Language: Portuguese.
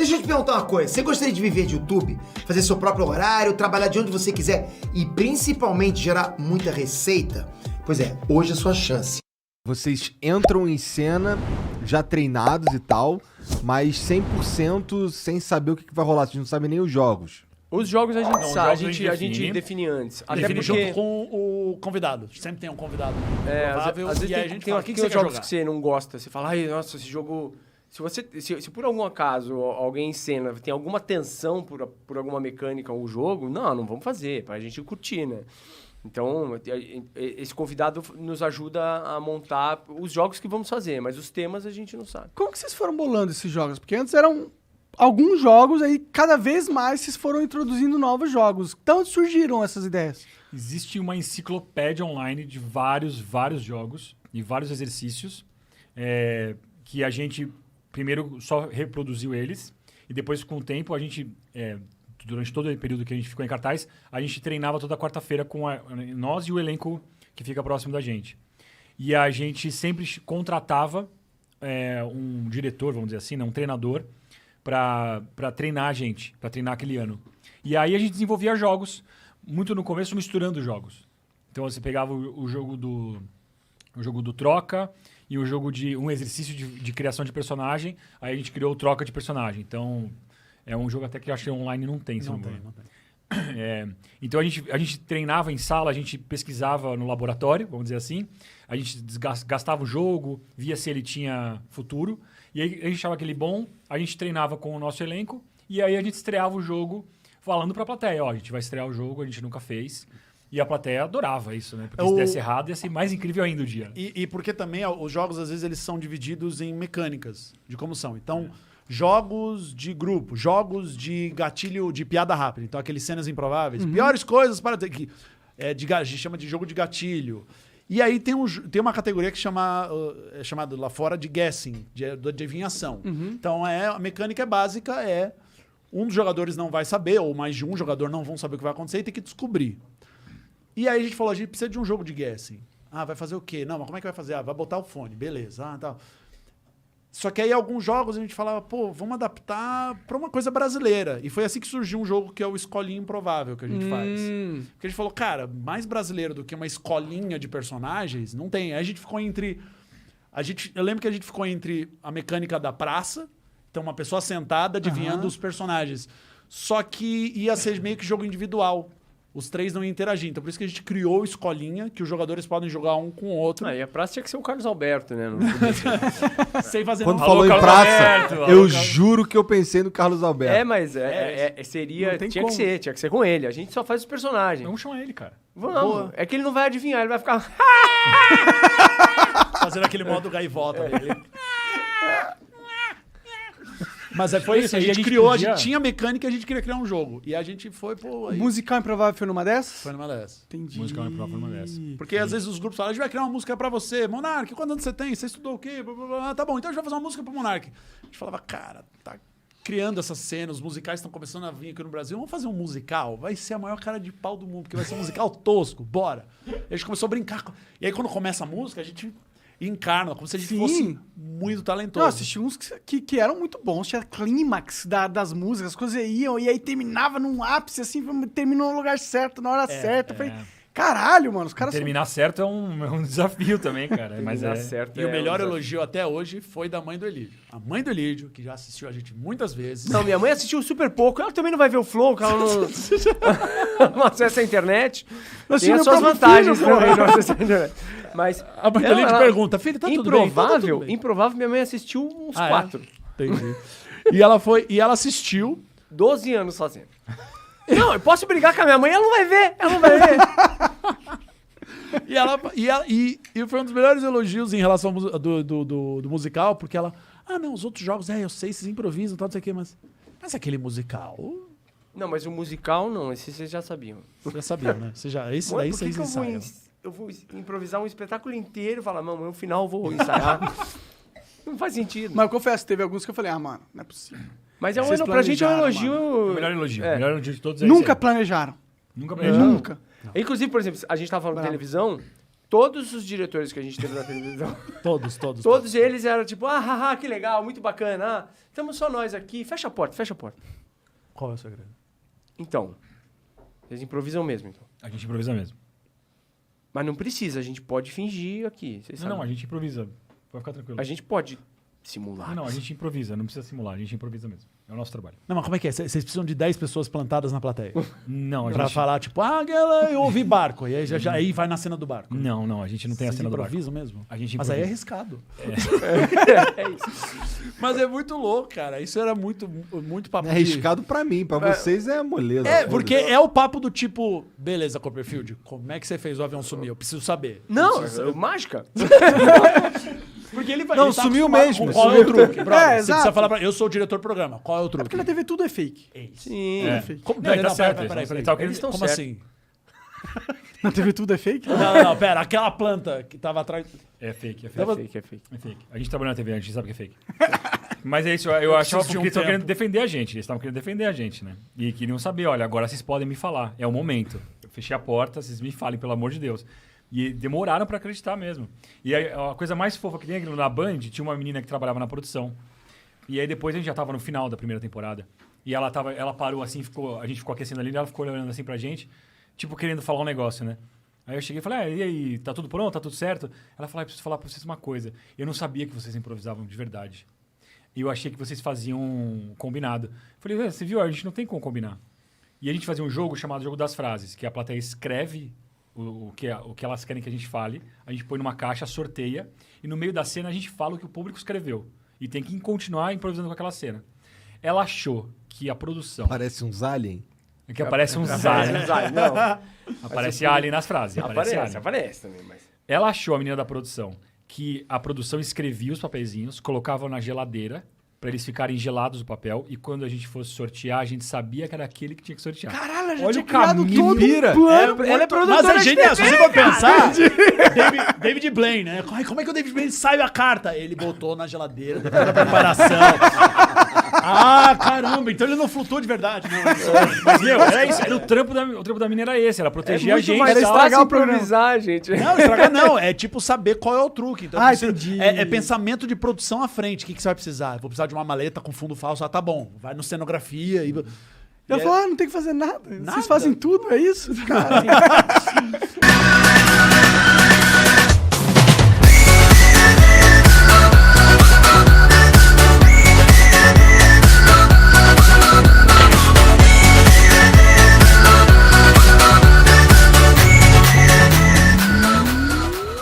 Deixa eu te perguntar uma coisa. Você gostaria de viver de YouTube? Fazer seu próprio horário, trabalhar de onde você quiser e principalmente gerar muita receita? Pois é, hoje é a sua chance. Vocês entram em cena já treinados e tal, mas 100% sem saber o que vai rolar. Vocês não sabem nem os jogos. Os jogos a gente Não, sabe, os jogos a gente define antes. Até Define porque junto com o convidado. Sempre tem um convidado provável. às vezes e aí a tem gente fala, o que tem você os quer jogos jogar? que você não gosta. Você fala, ai, nossa, esse jogo... Se por algum acaso alguém em cena tem alguma tensão por alguma mecânica ou jogo, não vamos fazer, pra gente curtir, né? Então, esse convidado nos ajuda a montar os jogos que vamos fazer, mas os temas a gente não sabe. Como que vocês foram bolando esses jogos? Porque antes eram alguns jogos, aí cada vez mais vocês foram introduzindo novos jogos. Então surgiram essas ideias. Existe uma enciclopédia online de vários jogos e vários exercícios que a gente primeiro só reproduziu eles e depois, com o tempo, a gente, durante todo o período que a gente ficou em cartaz, a gente treinava toda quarta-feira com nós e o elenco que fica próximo da gente. E a gente sempre contratava um diretor, vamos dizer assim, né, um treinador, para treinar a gente, para treinar aquele ano. E aí a gente desenvolvia jogos, muito no começo, misturando jogos. Então você pegava o jogo do troca e o jogo de um exercício de criação de personagem, aí a gente criou o troca de personagem. Então é um jogo até que eu acho que online não tem. Não tem. Então a gente treinava em sala, a gente pesquisava no laboratório, vamos dizer assim, a gente gastava o jogo, via se ele tinha futuro, e aí a gente achava aquele bom, a gente treinava com o nosso elenco, e aí a gente estreava o jogo falando pra plateia, a gente vai estrear o jogo, a gente nunca fez. E a plateia adorava isso, né? Porque se desse errado ia ser mais incrível ainda o dia. E porque também os jogos, às vezes, eles são divididos em mecânicas de como são. Então, jogos de grupo, jogos de gatilho, de piada rápida. Então, aqueles cenas improváveis. Piores coisas para... a gente chama de jogo de gatilho. E aí tem uma categoria que é chamada lá fora de guessing, de adivinhação. Então, a mecânica básica um dos jogadores não vai saber, ou mais de um jogador não vão saber o que vai acontecer e tem que descobrir. E aí a gente falou, a gente precisa de um jogo de guessing. Vai fazer o quê? Não, mas como é que vai fazer? Vai botar o fone, beleza. Tal. Só que aí alguns jogos a gente falava, vamos adaptar para uma coisa brasileira. E foi assim que surgiu um jogo que é o Escolinha Improvável que a gente faz. Porque a gente falou, cara, mais brasileiro do que uma escolinha de personagens, não tem. Aí a gente ficou entre... Eu lembro que a gente ficou entre a mecânica da praça, então uma pessoa sentada adivinhando os personagens. Só que ia ser meio que jogo individual. Os três não iam interagir. Então, por isso que a gente criou Escolinha, que os jogadores podem jogar um com o outro. E a praça tinha que ser o Carlos Alberto, né? Sem fazer Quando não. falou em praça, Alberto, eu juro que eu pensei no Carlos Alberto. Mas seria... Não tem Tinha como. que ser com ele. A gente só faz os personagens. Vamos chamar ele, cara. Vamos. Boa. É que ele não vai adivinhar, ele vai ficar... Fazendo aquele modo gaivota dele. Mas foi isso, a gente criou, a gente tinha mecânica e a gente queria criar um jogo. E a gente foi, O Musical Improvável foi numa dessas? Foi numa dessas. Entendi. Musical Improvável foi uma dessas. Porque às vezes os grupos falam, a gente vai criar uma música pra você. Monark, quantos anos você tem? Você estudou o quê? Blá, blá, blá. Tá bom, então a gente vai fazer uma música pro Monark. A gente falava, cara, tá criando essa cena, os musicais estão começando a vir aqui no Brasil. Vamos fazer um musical? Vai ser a maior cara de pau do mundo, porque vai ser um musical tosco, bora. E a gente começou a brincar. E aí quando começa a música, a gente... encarna, como se a gente fosse muito talentoso. Não, assisti uns que eram muito bons. Tinha clímax das músicas, as coisas iam e aí terminava num ápice, assim, terminou no lugar certo, na hora certa. Eu falei, caralho, mano, os caras Terminar certo é um desafio também, cara. Mas certo. E o melhor elogio até hoje foi da mãe do Elídio. A mãe do Elídio, que já assistiu a gente muitas vezes. Não, minha mãe assistiu super pouco. Ela também não vai ver o Flow, que ela não acessa a internet. Tem as suas vantagens também, não acessa a internet. Mas A mãe do Elídio pergunta, filho, tá tudo bem? Tá tudo bem. Improvável, minha mãe assistiu uns 4. Entendi. E ela assistiu. 12 anos fazendo. Não, eu posso brigar com a minha mãe, ela não vai ver. Ela não vai ver. E foi um dos melhores elogios em relação ao do musical, porque ela... não, os outros jogos, eu sei, vocês improvisam e tal, não sei o quê, mas aquele musical... Não, mas o musical não, esse vocês já sabiam. Já sabiam, né? Esse Mãe, daí por que vocês que ensaiam. eu vou improvisar um espetáculo inteiro e falar, mamãe, no final eu vou ensaiar. Não faz sentido. Mas eu confesso, teve alguns que eu falei, mano, não é possível. Mas Vocês pra gente é um planejaram, elogio... o melhor elogio. É. O melhor elogio de todos Nunca planejaram. Nunca planejaram. Nunca. Inclusive, por exemplo, a gente tava falando de Bravo. televisão, todos os diretores que a gente teve na televisão, Todos. eles eram tipo, que legal, muito bacana. Estamos só nós aqui. Fecha a porta. Qual é o segredo? Então, vocês improvisam mesmo, então. A gente improvisa mesmo. Mas não precisa, a gente pode fingir aqui. Vocês sabem. Não, a gente improvisa. Pode ficar tranquilo. A gente pode simular. Não, a gente improvisa, não precisa simular, a gente improvisa mesmo. É o nosso trabalho. Não, mas como é que é? Vocês precisam de 10 pessoas plantadas na plateia. Não, a Pra gente... falar, tipo, eu ouvi barco. E aí, aí vai na cena do barco. Não, a gente não tem a Vocês cena do barco. improvisam mesmo? A gente Mas aí é improvisa. arriscado. É isso. Mas é muito louco, cara. Isso era muito papo É arriscado pra mim, pra vocês é moleza. Porque é o papo do tipo, beleza, Copperfield, como é que você fez o avião sumir? Eu preciso saber. Não, mágica. Porque ele vai. Não, ele tá sumiu acostumado mesmo, com qual é o truque, brother? Você exato. precisa falar pra. Eu sou o diretor do programa. Qual é o truque? Porque na TV tudo é fake. Sim. É. Como, Não, ele tá não, certo, peraí. ele tá querendo- Eles estão Como certos. assim? Na TV tudo é fake? Não, pera. Aquela planta que tava atrás. É fake, é fake. É fake, é fake. É fake. A gente trabalha na TV, a gente sabe que é fake. Mas é isso, eu achava preciso de porque um eles estavam tempo. querendo defender a gente. Eles estavam querendo defender a gente, né? E queriam saber, olha, agora vocês podem me falar. É o momento. Eu fechei a porta, vocês me falem, pelo amor de Deus. E demoraram pra acreditar mesmo. E aí, a coisa mais fofa que tem aqui na Band, tinha uma menina que trabalhava na produção. E aí depois a gente já tava no final da primeira temporada. E ela parou assim, a gente ficou aquecendo ali, ela ficou olhando assim pra gente, tipo querendo falar um negócio, né? Aí eu cheguei e falei, e aí, tá tudo pronto? Tá tudo certo? Ela falou, preciso falar pra vocês uma coisa. Eu não sabia que vocês improvisavam de verdade. E eu achei que vocês faziam combinado. Falei, você viu? A gente não tem como combinar. E a gente fazia um jogo chamado Jogo das Frases, que a plateia escreve o que elas querem que a gente fale, a gente põe numa caixa, sorteia, e no meio da cena a gente fala o que o público escreveu. E tem que continuar improvisando com aquela cena. Ela achou que a produção... Parece uns alien. Que aparece uns aliens. Não. Aparece alien nas frases. Aparece Aparece também, mas... Ela achou, a menina da produção, que a produção escrevia os papeizinhos, colocava na geladeira pra eles ficarem gelados o papel, e quando a gente fosse sortear, a gente sabia que era aquele que tinha que sortear. Caralho, ela já Olha tinha o criado caminho. todo Pira. um plano. Ela é produtora Mas é de genial, se TV, você for cara. pensar, David Blaine, né? Como é que o David Blaine saiu a carta? Ele botou na geladeira, depois da preparação. Caramba, então ele não flutuou de verdade, não. Mas, meu, era isso. Era o trampo da mina era esse. Ela protegia a muito gente. mais e tal. estragar fácil o programa. improvisar, gente. Não, estragar não. É tipo saber qual é o truque. Então, Entendi. É pensamento de produção à frente. O que você vai precisar? Vou precisar de uma maleta com fundo falso. Tá bom. Vai no cenografia e... Ela falou, não tem que fazer nada. Vocês fazem tudo, é isso? Cara.